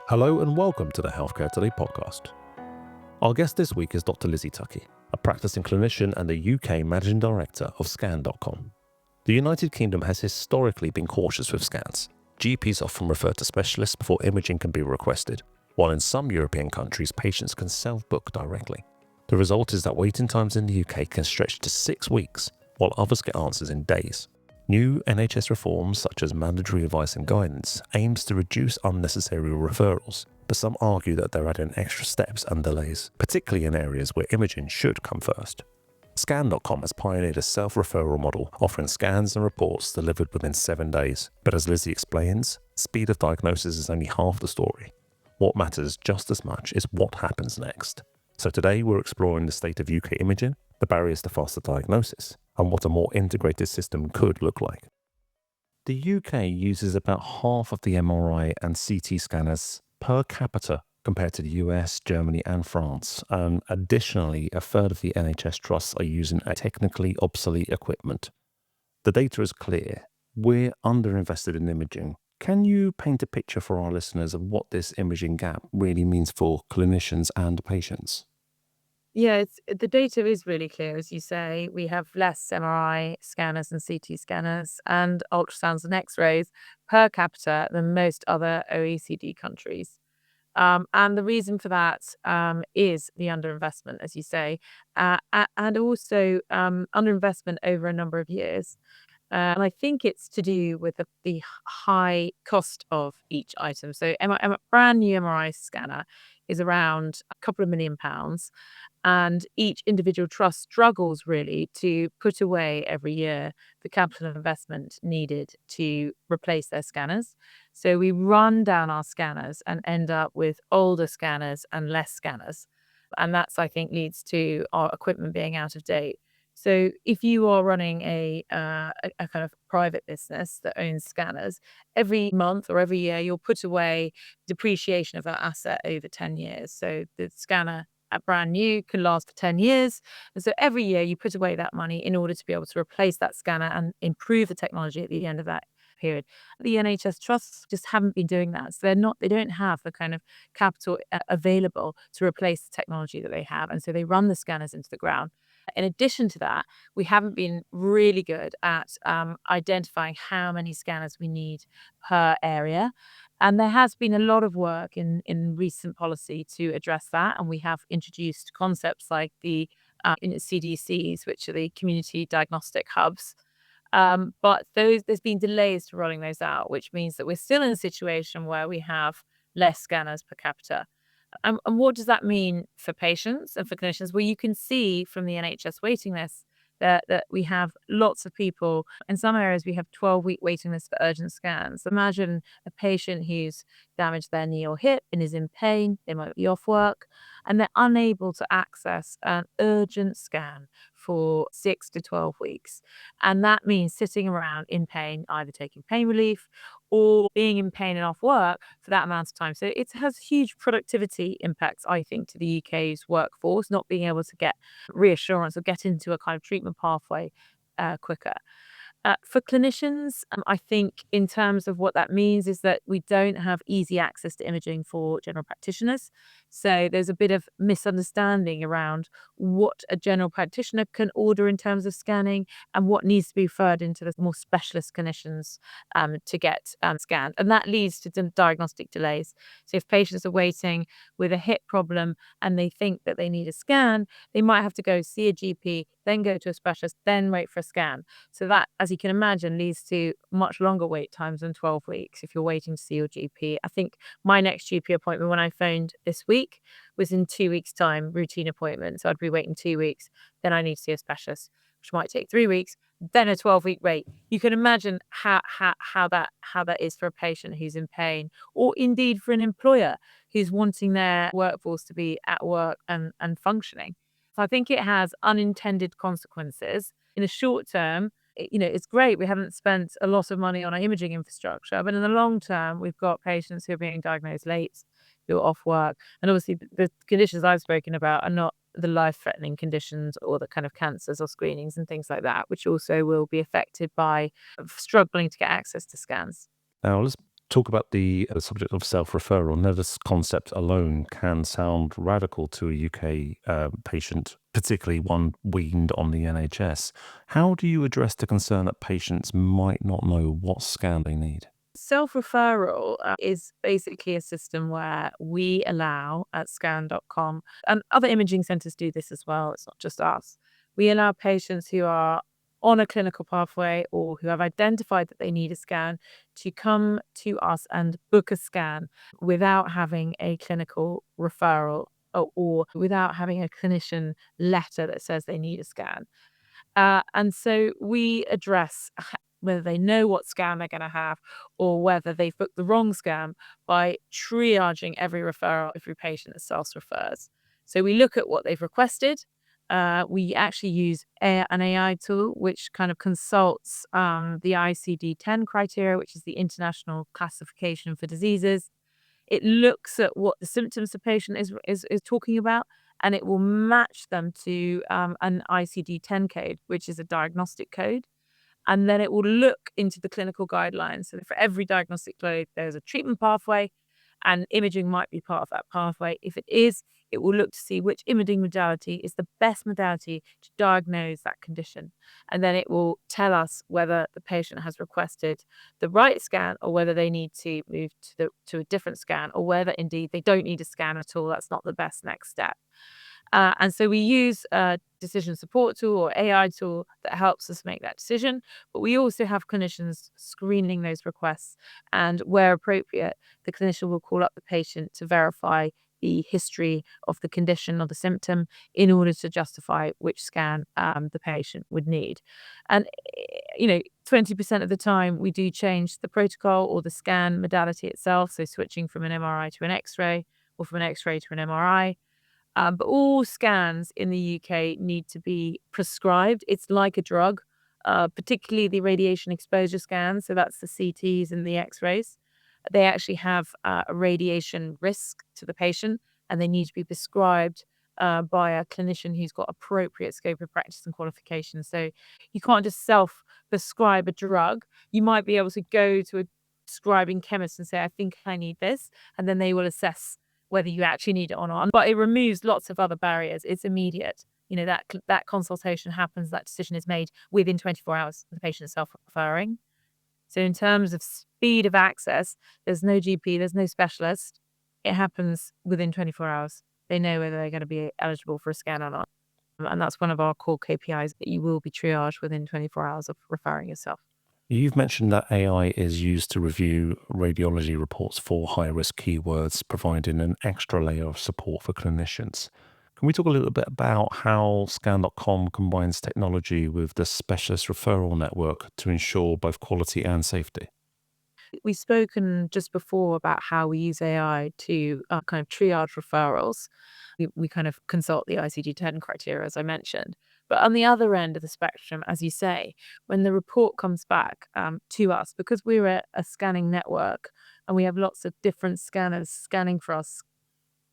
Hello and welcome to the Healthcare Today podcast. Our guest this week is Dr Lizzie Tuckey, a practicing clinician and the UK Managing Director of Scan.com. The United Kingdom has historically been cautious with scans. GPs often refer to specialists before imaging can be requested, while in some European countries patients can self-book directly. The result is that waiting times in the UK can stretch to 6 weeks, while others get answers in days. New NHS reforms such as mandatory advice and guidance aims to reduce unnecessary referrals, but some argue that they're adding extra steps and delays, particularly in areas where imaging should come first. Scan.com has pioneered a self-referral model offering scans and reports delivered within 7 days, but as Lizzie explains, speed of diagnosis is only half the story. What matters just as much is what happens next. So today we're exploring the state of UK imaging, the barriers to faster diagnosis, and what a more integrated system could look like. The UK uses about half of the MRI and CT scanners per capita compared to the US, Germany and France. Additionally, a third of the NHS trusts are using a technically obsolete equipment. The data is clear. We're underinvested in imaging. Can you paint a picture for our listeners of what this imaging gap really means for clinicians and patients? Yeah, the data is really clear, as you say. We have less MRI scanners and CT scanners and ultrasounds and X-rays per capita than most other OECD countries. And the reason for that is the underinvestment, as you say, and also underinvestment over a number of years. And I think it's to do with the high cost of each item. So a brand new MRI scanner is around a couple of £1 million, and each individual trust struggles really to put away every year the capital investment needed to replace their scanners. So we run down our scanners and end up with older scanners and less scanners. And that's, I think, leads to our equipment being out of date. So if you are running a kind of private business that owns scanners, every month or every year you'll put away depreciation of that asset over 10 years. So the scanner at brand new can last for 10 years. And so every year you put away that money in order to be able to replace that scanner and improve the technology at the end of that period. The NHS trusts just haven't been doing that. So they don't have the kind of capital available to replace the technology that they have. And so they run the scanners into the ground. In addition to that, we haven't been really good at identifying how many scanners we need per area. And there has been a lot of work in recent policy to address that. And we have introduced concepts like the CDCs, which are the community diagnostic hubs. But there's been delays to rolling those out, which means that we're still in a situation where we have less scanners per capita. And what does that mean for patients and for clinicians? Well, you can see from the NHS waiting list that we have lots of people. In some areas, we have 12-week waiting lists for urgent scans. Imagine a patient who's damaged their knee or hip and is in pain. They might be off work and they're unable to access an urgent scan for 6 to 12 weeks. And that means sitting around in pain, either taking pain relief or being in pain and off work for that amount of time. So it has huge productivity impacts, I think, to the UK's workforce, not being able to get reassurance or get into a kind of treatment pathway quicker. For clinicians, I think in terms of what that means is that we don't have easy access to imaging for general practitioners. So there's a bit of misunderstanding around what a general practitioner can order in terms of scanning and what needs to be referred into the more specialist clinicians to get scanned. And that leads to diagnostic delays. So if patients are waiting with a hip problem and they think that they need a scan, they might have to go see a GP, then go to a specialist, then wait for a scan. So that, as you can imagine, leads to much longer wait times than 12 weeks if you're waiting to see your GP. I think my next GP appointment when I phoned this week was in 2 weeks' time, routine appointment. So I'd be waiting 2 weeks, then I need to see a specialist, which might take 3 weeks, then a 12-week wait. You can imagine how that is for a patient who's in pain, or indeed for an employer who's wanting their workforce to be at work and functioning. So I think it has unintended consequences. In the short term, it's great. We haven't spent a lot of money on our imaging infrastructure, but in the long term, we've got patients who are being diagnosed late, who are off work. And obviously the conditions I've spoken about are not the life-threatening conditions or the kind of cancers or screenings and things like that, which also will be affected by struggling to get access to scans. Now, let's talk about the subject of self-referral. Now, this concept alone can sound radical to a UK patient, particularly one weaned on the NHS. How do you address the concern that patients might not know what scan they need? Self-referral is basically a system where we allow at scan.com, and other imaging centres do this as well, it's not just us. We allow patients who are on a clinical pathway or who have identified that they need a scan to come to us and book a scan without having a clinical referral or without having a clinician letter that says they need a scan. And so we address whether they know what scan they're going to have or whether they've booked the wrong scan by triaging every referral, every patient that self-refers. So we look at what they've requested. We actually use an AI tool which kind of consults the ICD-10 criteria, which is the International Classification for Diseases. It looks at what the symptoms the patient is talking about, and it will match them to an ICD-10 code, which is a diagnostic code. And then it will look into the clinical guidelines. So for every diagnostic code, there's a treatment pathway, and imaging might be part of that pathway. If it is, it will look to see which imaging modality is the best modality to diagnose that condition. And then it will tell us whether the patient has requested the right scan or whether they need to move to a different scan, or whether indeed they don't need a scan at all. That's not the best next step. And so we use a decision support tool or AI tool that helps us make that decision. But we also have clinicians screening those requests. And where appropriate, the clinician will call up the patient to verify the history of the condition or the symptom in order to justify which scan the patient would need. And, 20% of the time we do change the protocol or the scan modality itself. So switching from an MRI to an X-ray or from an X-ray to an MRI. But all scans in the UK need to be prescribed. It's like a drug, particularly the radiation exposure scans. So that's the CTs and the X-rays. They actually have a radiation risk to the patient, and they need to be prescribed by a clinician who's got appropriate scope of practice and qualifications. So you can't just self-prescribe a drug. You might be able to go to a prescribing chemist and say, I think I need this, and then they will assess whether you actually need it or not. But it removes lots of other barriers. It's immediate. That consultation happens, that decision is made within 24 hours. The patient is self-referring. So in terms of speed of access, there's no GP, there's no specialist. It happens within 24 hours. They know whether they're going to be eligible for a scan or not. And that's one of our core KPIs, that you will be triaged within 24 hours of referring yourself. You've mentioned that AI is used to review radiology reports for high-risk keywords, providing an extra layer of support for clinicians. Can we talk a little bit about how Scan.com combines technology with the specialist referral network to ensure both quality and safety? We've spoken just before about how we use AI to kind of triage referrals. We kind of consult the ICD-10 criteria, as I mentioned. But on the other end of the spectrum, as you say, when the report comes back to us, because we're a scanning network and we have lots of different scanners scanning for us,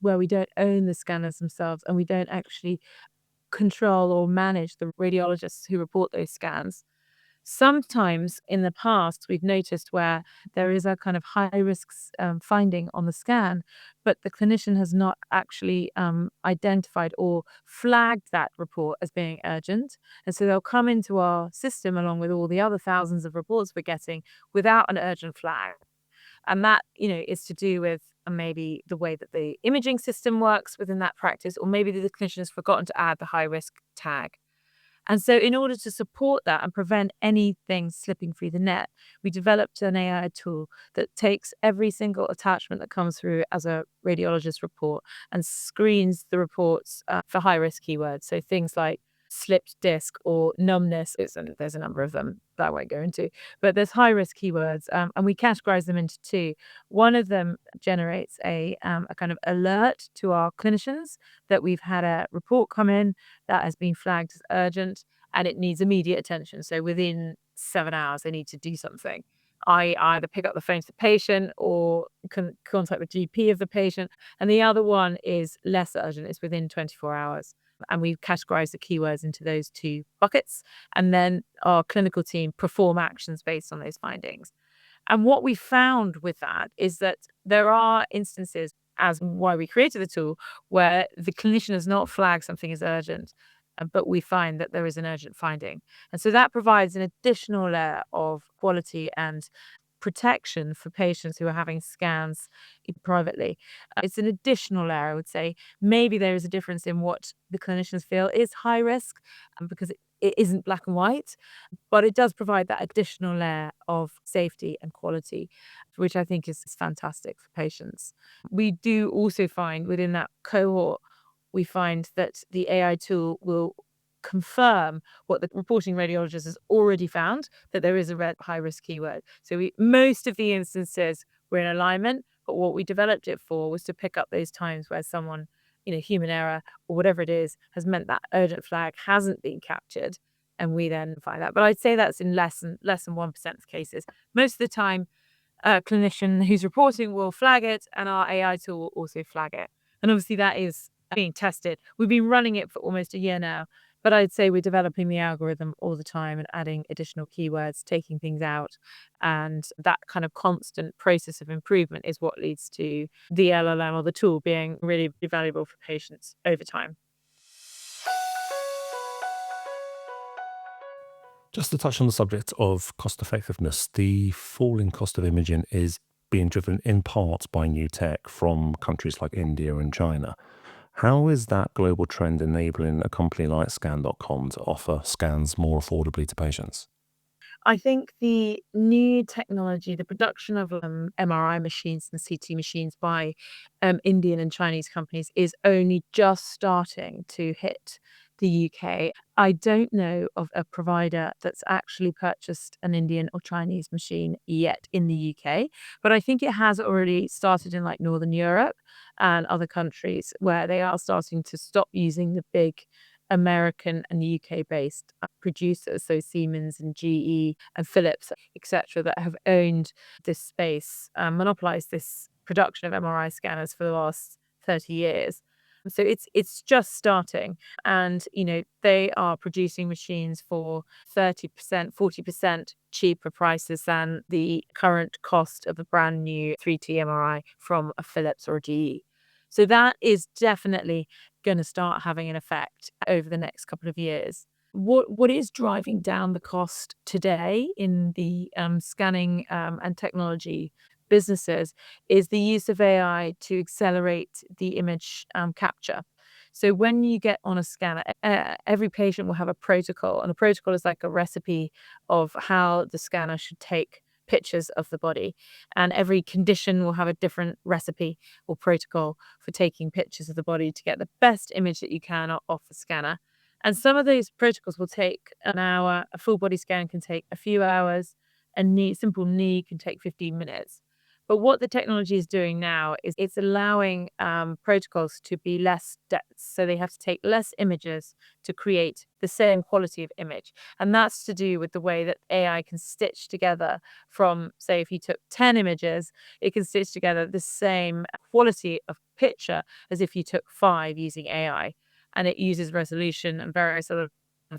where we don't own the scanners themselves and we don't actually control or manage the radiologists who report those scans. Sometimes in the past, we've noticed where there is a kind of high risk finding on the scan, but the clinician has not actually identified or flagged that report as being urgent. And so they'll come into our system along with all the other thousands of reports we're getting without an urgent flag. And that, is to do with maybe the way that the imaging system works within that practice, or maybe the clinician has forgotten to add the high risk tag. And so in order to support that and prevent anything slipping through the net, we developed an AI tool that takes every single attachment that comes through as a radiologist report and screens the reports for high-risk keywords. So things like slipped disc or numbness, there's a number of them that I won't go into, but there's high-risk keywords, and we categorize them into two. One of them generates a kind of alert to our clinicians that we've had a report come in that has been flagged as urgent and it needs immediate attention. So within 7 hours, they need to do something. I either pick up the phone to the patient or contact the GP of the patient. And the other one is less urgent. It's within 24 hours. And we've categorized the keywords into those two buckets. And then our clinical team perform actions based on those findings. And what we found with that is that there are instances, as why we created the tool, where the clinician has not flagged something as urgent, but we find that there is an urgent finding. And so that provides an additional layer of quality and protection for patients who are having scans privately. It's an additional layer, I would say. Maybe there is a difference in what the clinicians feel is high risk, because it isn't black and white, but it does provide that additional layer of safety and quality, which I think is fantastic for patients. We do also find within that cohort, we find that the AI tool will confirm what the reporting radiologist has already found, that there is a high risk keyword. So most of the instances were in alignment, but what we developed it for was to pick up those times where someone, human error or whatever it is, has meant that urgent flag hasn't been captured, and we then find that. But I'd say that's in less than 1% of cases. Most of the time, a clinician who's reporting will flag it, and our AI tool will also flag it. And obviously that is being tested. We've been running it for almost a year now, but I'd say we're developing the algorithm all the time and adding additional keywords, taking things out. And that kind of constant process of improvement is what leads to the LLM or the tool being really valuable for patients over time. Just to touch on the subject of cost effectiveness, the falling cost of imaging is being driven in part by new tech from countries like India and China. How is that global trend enabling a company like Scan.com to offer scans more affordably to patients? I think the new technology, the production of MRI machines and CT machines by Indian and Chinese companies is only just starting to hit the UK. I don't know of a provider that's actually purchased an Indian or Chinese machine yet in the UK, but I think it has already started in like Northern Europe and other countries where they are starting to stop using the big American and UK-based producers, so Siemens and GE and Philips, etc., that have owned this space, monopolized this production of MRI scanners for the last 30 years. So it's just starting, and they are producing machines for 30%, 40% cheaper prices than the current cost of a brand new 3T MRI from a Philips or a GE. So that is definitely going to start having an effect over the next couple of years. What is driving down the cost today in the scanning and technology businesses is the use of AI to accelerate the image capture. So when you get on a scanner, every patient will have a protocol, and a protocol is like a recipe of how the scanner should take pictures of the body. And every condition will have a different recipe or protocol for taking pictures of the body to get the best image that you can off the scanner. And some of those protocols will take an hour, a full body scan can take a few hours, a simple knee can take 15 minutes. But what the technology is doing now is it's allowing protocols to be less dense. So they have to take less images to create the same quality of image. And that's to do with the way that AI can stitch together from, say, if you took 10 images, it can stitch together the same quality of picture as if you took 5 using AI. And it uses resolution and various other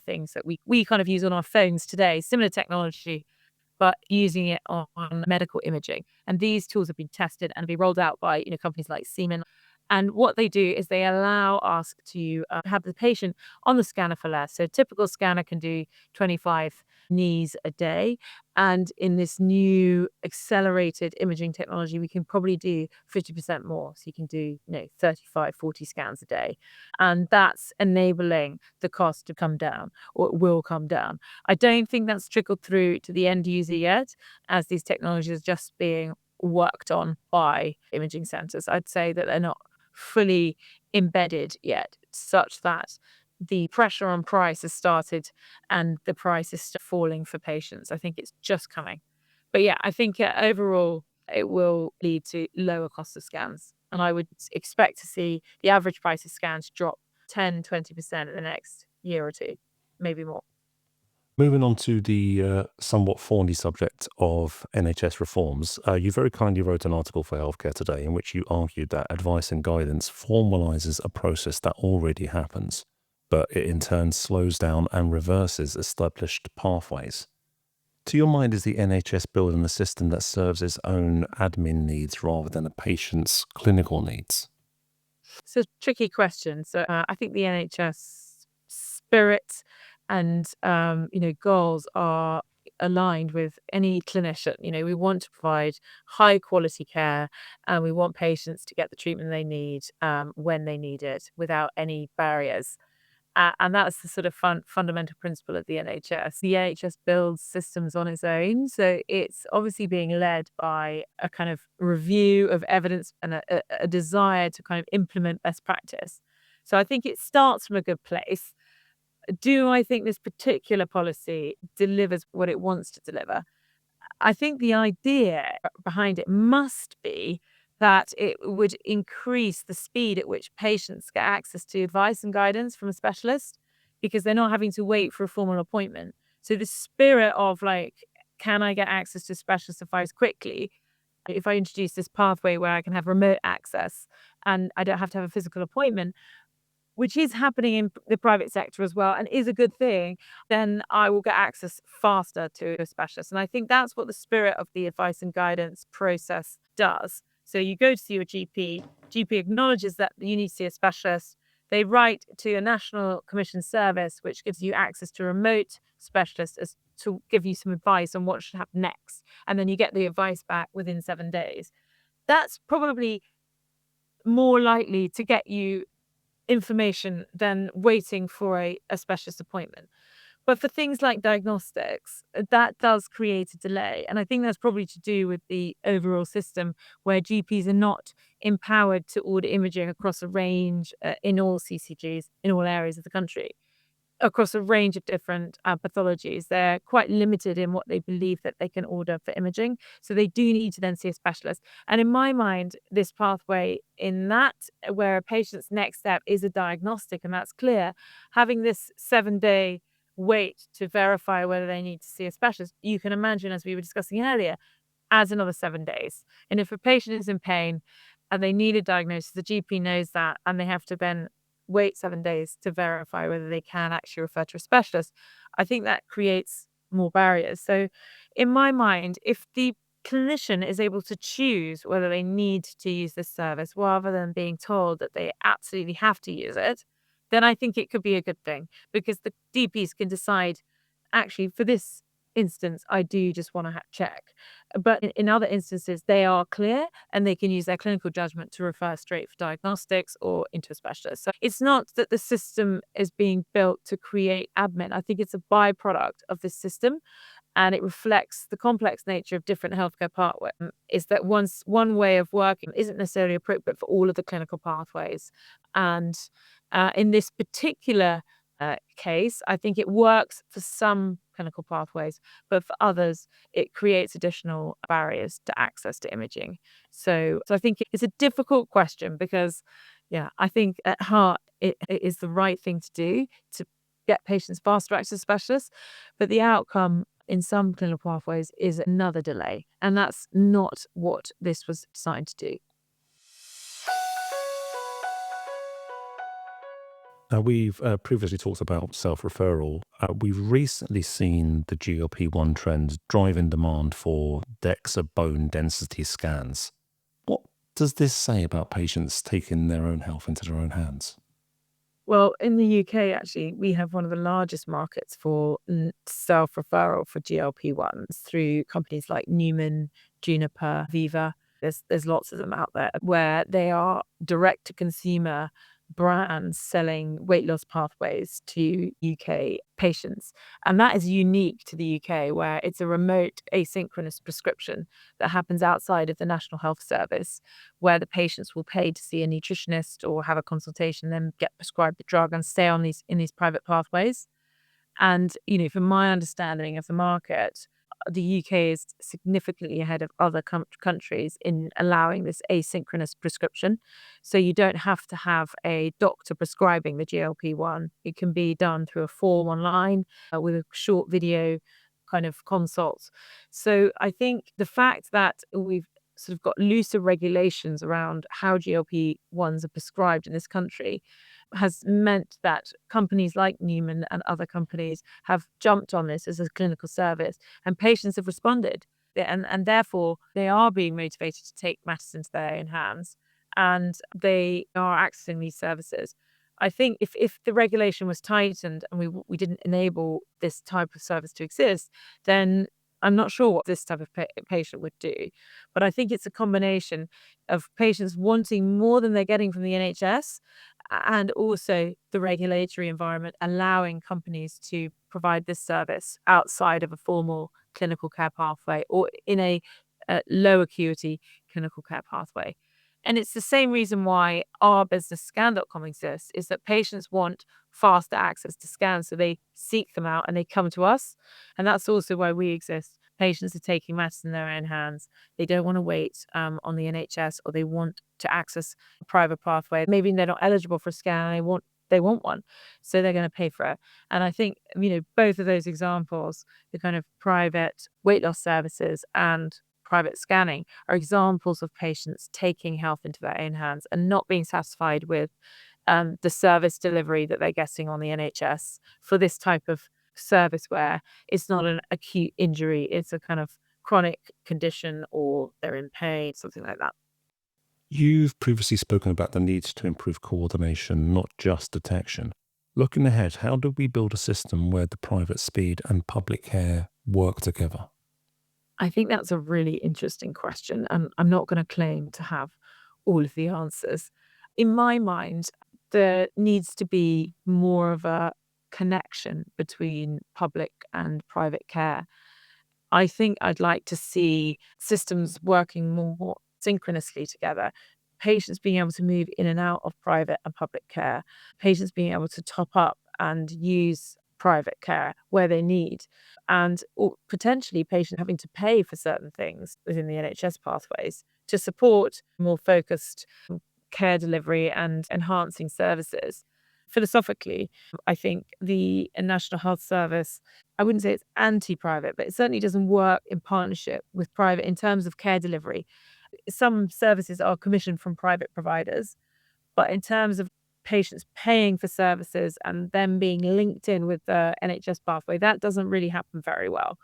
things that we kind of use on our phones today, similar technology, but using it on medical imaging. And these tools have been tested and be rolled out by companies like Siemens. And what they do is they allow us to have the patient on the scanner for less. So a typical scanner can do 25 knees a day. And in this new accelerated imaging technology, we can probably do 50% more. So you can do 35, 40 scans a day. And that's enabling the cost to come down, or it will come down. I don't think that's trickled through to the end user yet, as these technologies are just being worked on by imaging centers. I'd say that they're not fully embedded yet, such that the pressure on price has started and the price is still falling for patients. I think it's just coming. But yeah, I think overall it will lead to lower cost of scans. And I would expect to see the average price of scans drop 10, 20% in the next year or two, maybe more. Moving on to the somewhat thorny subject of NHS reforms, you very kindly wrote an article for Healthcare Today in which you argued that advice and guidance formalises a process that already happens, but it in turn slows down and reverses established pathways. To your mind, is the NHS building a system that serves its own admin needs rather than a patient's clinical needs? It's a tricky question. So I think the NHS spirit and goals are aligned with any clinician. We want to provide high quality care, and we want patients to get the treatment they need when they need it without any barriers. And that's the sort of fundamental principle of the NHS. The NHS builds systems on its own, so it's obviously being led by a kind of review of evidence and a desire to kind of implement best practice. So I think it starts from a good place. Do I think this particular policy delivers what it wants to deliver? I think the idea behind it must be that it would increase the speed at which patients get access to advice and guidance from a specialist, because they're not having to wait for a formal appointment. So the spirit of like, can I get access to specialist advice quickly? If I introduce this pathway where I can have remote access and I don't have to have a physical appointment, which is happening in the private sector as well and is a good thing, then I will get access faster to a specialist. And I think that's what the spirit of the advice and guidance process does. So you go to see your GP acknowledges that you need to see a specialist. They write to a national commission service, which gives you access to a remote specialist as to give you some advice on what should happen next. And then you get the advice back within 7 days. That's probably more likely to get you information than waiting for a specialist appointment. But for things like diagnostics, that does create a delay. And I think that's probably to do with the overall system where GPs are not empowered to order imaging across a range in all CCGs in all areas of the country, across a range of different pathologies. They're quite limited in what they believe that they can order for imaging. So they do need to then see a specialist. And in my mind, this pathway in that, where a patient's next step is a diagnostic, and that's clear, having this 7-day wait to verify whether they need to see a specialist, you can imagine, as we were discussing earlier, adds another 7 days. And if a patient is in pain and they need a diagnosis, the GP knows that, and they have to then wait 7 days to verify whether they can actually refer to a specialist. I think that creates more barriers. So, in my mind, if the clinician is able to choose whether they need to use this service rather than being told that they absolutely have to use it, then I think it could be a good thing, because the DPs can decide, actually, for this instance, I do just want to check. But in other instances, they are clear and they can use their clinical judgment to refer straight for diagnostics or into a specialist. So it's not that the system is being built to create admin. I think it's a byproduct of this system, and it reflects the complex nature of different healthcare pathways. Is that one way of working isn't necessarily appropriate for all of the clinical pathways. And in this particular case, I think it works for some clinical pathways, but for others, it creates additional barriers to access to imaging. So I think it's a difficult question because, yeah, I think at heart it is the right thing to do to get patients faster access to specialists, but the outcome in some clinical pathways is another delay, and that's not what this was designed to do. Now, we've previously talked about self-referral. We've recently seen the GLP-1 trend driving demand for DEXA bone density scans. What does this say about patients taking their own health into their own hands? Well, in the UK, actually, we have one of the largest markets for self-referral for GLP-1s through companies like Newman, Juniper, Viva. There's lots of them out there where they are direct to consumer brands selling weight loss pathways to UK patients. And that is unique to the UK, where it's a remote asynchronous prescription that happens outside of the National Health Service, where the patients will pay to see a nutritionist or have a consultation, then get prescribed the drug and stay on these private pathways. And, from my understanding of the market, the UK is significantly ahead of other countries in allowing this asynchronous prescription. So you don't have to have a doctor prescribing the GLP-1. It can be done through a form online with a short video kind of consult. So I think the fact that we've sort of got looser regulations around how GLP-1s are prescribed in this country has meant that companies like Newman and other companies have jumped on this as a clinical service, and patients have responded. And therefore, they are being motivated to take matters into their own hands, and they are accessing these services. I think if the regulation was tightened and we didn't enable this type of service to exist, then I'm not sure what this type of patient would do. But I think it's a combination of patients wanting more than they're getting from the NHS, and also the regulatory environment allowing companies to provide this service outside of a formal clinical care pathway or in a low acuity clinical care pathway. And it's the same reason why our business scan.com exists, is that patients want faster access to scans. So they seek them out and they come to us. And that's also why we exist. Patients are taking matters in their own hands. They don't want to wait on the NHS, or they want to access a private pathway. Maybe they're not eligible for a scan and they want one. So they're going to pay for it. And I think, both of those examples, the kind of private weight loss services and private scanning, are examples of patients taking health into their own hands and not being satisfied with the service delivery that they're getting on the NHS for this type of service, where it's not an acute injury, it's a kind of chronic condition, or they're in pain, something like that. You've previously spoken about the need to improve coordination, not just detection. Looking ahead, how do we build a system where the private speed and public care work together? I think that's a really interesting question, and I'm not going to claim to have all of the answers. In my mind, there needs to be more of a connection between public and private care. I think I'd like to see systems working more synchronously together. Patients being able to move in and out of private and public care, patients being able to top up and use private care where they need, and or potentially patients having to pay for certain things within the NHS pathways to support more focused care delivery and enhancing services. Philosophically, I think the National Health Service, I wouldn't say it's anti-private, but it certainly doesn't work in partnership with private in terms of care delivery. Some services are commissioned from private providers, but in terms of patients paying for services and them being linked in with the NHS pathway, that doesn't really happen very well.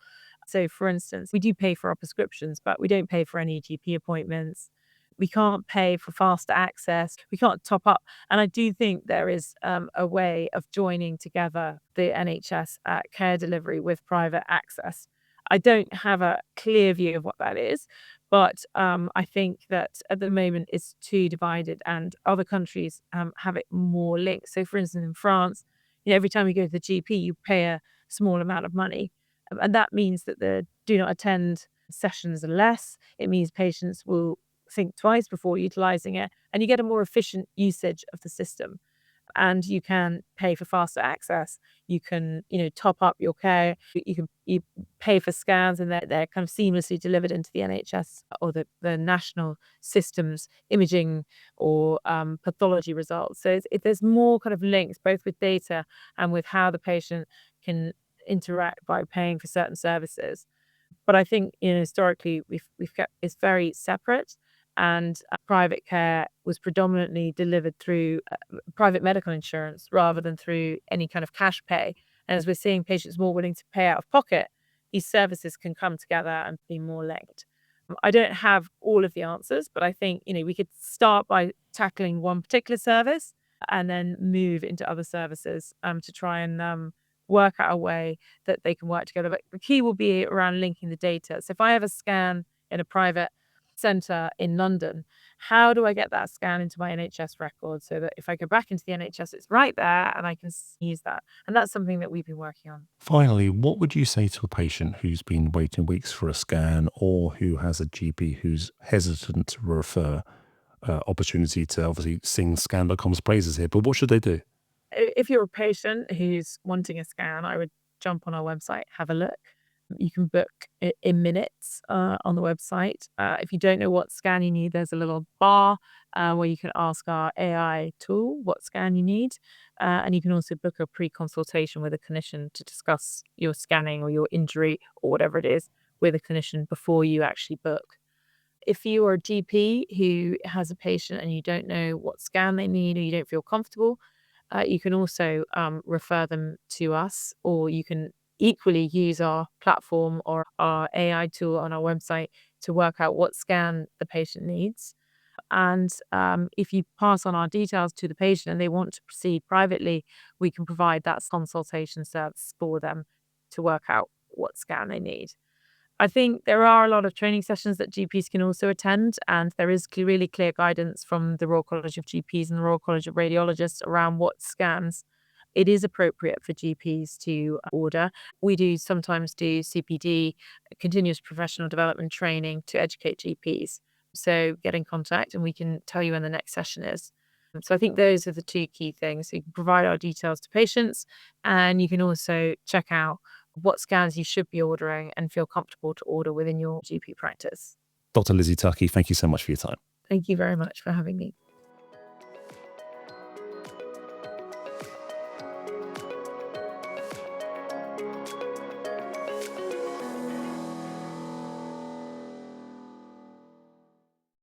So, for instance, we do pay for our prescriptions, but we don't pay for any GP appointments. We can't pay for faster access. We can't top up. And I do think there is a way of joining together the NHS care delivery with private access. I don't have a clear view of what that is, but I think that at the moment it's too divided, and other countries have it more linked. So, for instance, in France, every time you go to the GP, you pay a small amount of money. And that means that the do not attend sessions are less. It means patients will think twice before utilizing it, and you get a more efficient usage of the system. And you can pay for faster access. You can, top up your care. You pay for scans, and they're kind of seamlessly delivered into the NHS or the national systems, imaging or pathology results. So there's more kind of links, both with data and with how the patient can interact by paying for certain services. But I think, historically we've kept it's very separate, and private care was predominantly delivered through private medical insurance rather than through any kind of cash pay. And as we're seeing patients more willing to pay out of pocket, these services can come together and be more linked. I don't have all of the answers, but I think, we could start by tackling one particular service and then move into other services to try and work out a way that they can work together. But the key will be around linking the data. So if I have a scan in a private centre in London, how do I get that scan into my NHS record so that if I go back into the NHS, it's right there and I can use that? And that's something that we've been working on. Finally, what would you say to a patient who's been waiting weeks for a scan, or who has a GP who's hesitant to refer? Opportunity to obviously sing Scan.com's praises here, but what should they do? If you're a patient who's wanting a scan, I would jump on our website, have a look. You can book in minutes on the website. If you don't know what scan you need, there's a little bar where you can ask our AI tool what scan you need. And you can also book a pre-consultation with a clinician to discuss your scanning or your injury or whatever it is with a clinician before you actually book. If you are a GP who has a patient and you don't know what scan they need or you don't feel comfortable, you can also refer them to us, or you can equally use our platform or our AI tool on our website to work out what scan the patient needs. And if you pass on our details to the patient and they want to proceed privately, we can provide that consultation service for them to work out what scan they need. I think there are a lot of training sessions that GPs can also attend, and there is really clear guidance from the Royal College of GPs and the Royal College of Radiologists around what scans it is appropriate for GPs to order. We do sometimes do CPD, continuous professional development training, to educate GPs. So get in contact and we can tell you when the next session is. So I think those are the two key things. So you can provide our details to patients, and you can also check out what scans you should be ordering and feel comfortable to order within your GP practice. Dr. Lizzie Tuckey, thank you so much for your time. Thank you very much for having me.